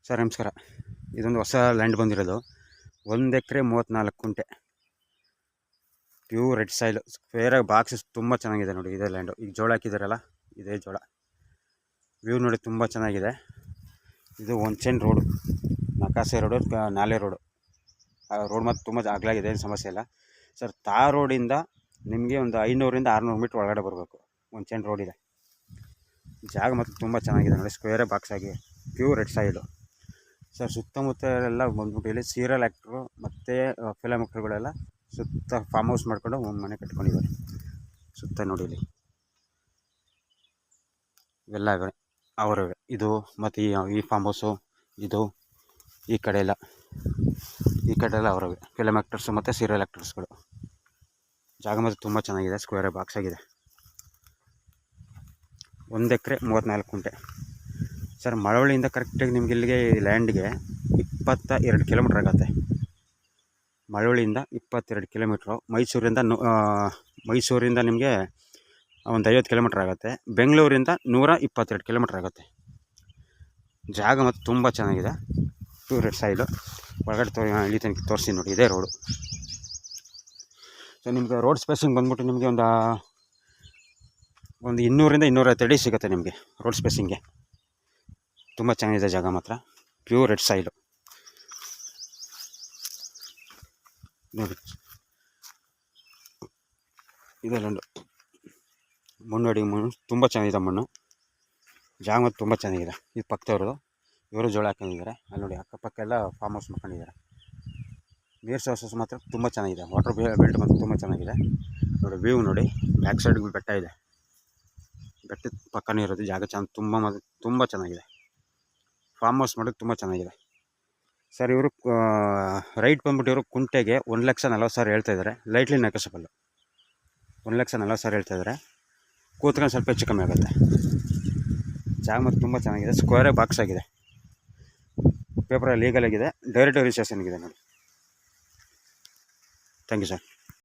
Sir ನಮಸ್ಕಾರ. ಇದೊಂದು ಹೊಸ ಲ್ಯಾಂಡ್ ಬಂದಿರೋದು. 1 ಎಕರೆ 34 ಕುಂಟೆ, ಪ್ಯೂರ್ ರೆಡ್ ಸಾಯಿಲ್, ಸ್ಕ್ವೇರಾಗಿ ಬಾಕ್ಸಸ್ ತುಂಬ ಚೆನ್ನಾಗಿದೆ ನೋಡಿ. ಇದೇ ಲ್ಯಾಂಡು. ಈಗ ಜೋಳ ಹಾಕಿದಾರಲ್ಲ, ಇದೇ ಜೋಳ. ವ್ಯೂ ನೋಡಿ ತುಂಬ ಚೆನ್ನಾಗಿದೆ. ಇದು ಒಂಚೆನ್ ರೋಡು, ನಕಾಸೆ ರೋಡು, ನಾಲೆ ರೋಡು. ರೋಡ್ ಮತ್ತು ತುಂಬ ಅಗಲಾಗಿದೆ, ಏನು ಸಮಸ್ಯೆ ಇಲ್ಲ ಸರ್. ರೋಡಿಂದ ನಿಮಗೆ ಒಂದು 500 ರಿಂದ 600 ಮೀಟ್ರ್ ಒಳಗಡೆ ಬರಬೇಕು. ಒಂಚೆನ್ ರೋಡ್ ಇದೆ. ಜಾಗ ಮತ್ತು ತುಂಬ ಚೆನ್ನಾಗಿದೆ ನೋಡಿ, ಸ್ಕ್ವೇರೇ ಬಾಕ್ಸ್ ಆಗಿ ಪ್ಯೂರ್ ರೆಡ್ ಸಾಯಿಲು ಸರ್. ಸುತ್ತಮುತ್ತ ಎಲ್ಲ ಬಂದ್ಬಿಟ್ಟು ಇಲ್ಲಿ ಸೀರಿಯಲ್ ಆ್ಯಕ್ಟ್ರು ಮತ್ತು ಫಿಲಮ್ ಆ್ಯಕ್ಟ್ರುಗಳೆಲ್ಲ ಸುತ್ತ ಫಾರ್ಮ್ ಹೌಸ್ ಮಾಡ್ಕೊಂಡು ಒಂದು ಮನೆ ಕಟ್ಕೊಂಡಿದ್ದಾರೆ. ಸುತ್ತ ನೋಡಿ ಇಲ್ಲಿ ಇವೆಲ್ಲ ಅವರವೇ. ಇದು ಮತ್ತು ಈ ಫಾರ್ಮ್ ಹೌಸು, ಇದು ಈ ಕಡೆ ಎಲ್ಲ ಅವರವೇ ಫಿಲಮ್ ಆ್ಯಕ್ಟರ್ಸು ಮತ್ತು ಸೀರಿಯಲ್ ಆ್ಯಕ್ಟರ್ಸ್ಗಳು. ಜಾಗ ಮತ್ತು ತುಂಬ ಚೆನ್ನಾಗಿದೆ, ಸ್ಕ್ವೇರೇ ಬಾಕ್ಸ್ ಆಗಿದೆ. 1 ಎಕರೆ 34 ಕುಂಟೆ ಸರ್. ಮಳವಳ್ಳಿಯಿಂದ ಕರೆಕ್ಟಾಗಿ ನಿಮ್ಗೆ ಇಲ್ಲಿಗೆ ಲ್ಯಾಂಡ್ಗೆ 22 ಕಿಲೋಮೀಟ್ರ್ ಆಗುತ್ತೆ. ಮಳವಳ್ಳಿಯಿಂದ 22 ಕಿಲೋಮೀಟ್ರು. ಮೈಸೂರಿಂದ ನಿಮಗೆ ಒಂದು 50 ಕಿಲೋಮೀಟ್ರ್ ಆಗುತ್ತೆ. ಬೆಂಗಳೂರಿಂದ 122 ಕಿಲೋಮೀಟ್ರ್ ಆಗುತ್ತೆ. ಜಾಗ ಮತ್ತು ತುಂಬ ಚೆನ್ನಾಗಿದೆ, ಪ್ಯೂರ್ ರೆಡ್ ಸಾಯಿಲು. ಒಳಗಡೆ ಇಲ್ಲಿ ತನಕ ತೋರಿಸಿ ನೋಡಿ, ಇದೇ ರೋಡು. ಸೊ ನಿಮಗೆ ರೋಡ್ ಸ್ಪೇಸಿಂಗ್ ಬಂದ್ಬಿಟ್ಟು ನಿಮಗೆ ಒಂದು 200 ರಿಂದ 250 ಅಡಿ ಸಿಗುತ್ತೆ ನಿಮಗೆ ರೋಡ್ ಸ್ಪೇಸಿಂಗ್ಗೆ. ತುಂಬ ಚೆನ್ನಾಗಿದೆ ಜಾಗ ಮಾತ್ರ, ಪ್ಯೂರ್ ರೆಡ್ ಸಾಯಿಲು ನೋಡಿ. ಇದೆ ಲ್ಯಾಂಡು. ಮಣ್ಣು ಅಡಿ ಮಣ್ಣು ತುಂಬ ಚೆನ್ನಾಗಿದೆ ಮಣ್ಣು. ಜಾಗ ಮತ್ತು ತುಂಬ ಚೆನ್ನಾಗಿದೆ. ಇದು ಪಕ್ಕದವ್ರದ್ದು, ಇವರು ಜೋಳ ಹಾಕೊಂಡಿದ್ದಾರೆ. ಅಲ್ಲಿ ನೋಡಿ ಅಕ್ಕಪಕ್ಕ ಎಲ್ಲ ಫಾರ್ಮ್ ಹೌಸ್ ಮಾಡ್ಕೊಂಡಿದ್ದಾರೆ. ನೀರು ಸೋರ್ಸಸ್ ಮಾತ್ರ ತುಂಬ ಚೆನ್ನಾಗಿದೆ. ವಾಟರ್ ಬೆಲ್ಟ್ ಮಾತ್ರ ತುಂಬ ಚೆನ್ನಾಗಿದೆ ನೋಡಿ. ವ್ಯೂ ನೋಡಿ, ಬ್ಯಾಕ್ ಸೈಡ್ ಬೆಟ್ಟ ಇದೆ. ಬೆಟ್ಟದ ಪಕ್ಕನೇ ಇರೋದು ಜಾಗ. ತುಂಬ ಚೆನ್ನಾಗಿದೆ. ಫಾರ್ಮ್ ಹೌಸ್ ಮಾಡೋದು ತುಂಬ ಚೆನ್ನಾಗಿದೆ ಸರ್. ಇವರು ರೈಟ್ ಬಂದ್ಬಿಟ್ಟು ಇವರು ಕುಂಟೆಗೆ 1,40,000 ಹೇಳ್ತಾಯಿದ್ದಾರೆ. Lightly negotiable. 1,40,000 ಹೇಳ್ತಾಯಿದ್ದಾರೆ. ಕೂತ್ಕೊಂಡು ಸ್ವಲ್ಪ ಹೆಚ್ಚು ಕಮ್ಮಿ ಆಗುತ್ತೆ. ಜಾಗ ಮತ್ತು ತುಂಬ ಚೆನ್ನಾಗಿದೆ, ಸ್ಕ್ವೇರೇ ಬಾಕ್ಸ್ ಆಗಿದೆ. ಪೇಪರ್ ಲೀಗಲ್ ಆಗಿದೆ, ಡೈರೆಕ್ಟ್ ರಿಜಿಸ್ಟ್ರೇಷನ್ ಇದೆ ನೋಡಿ. Thank you sir.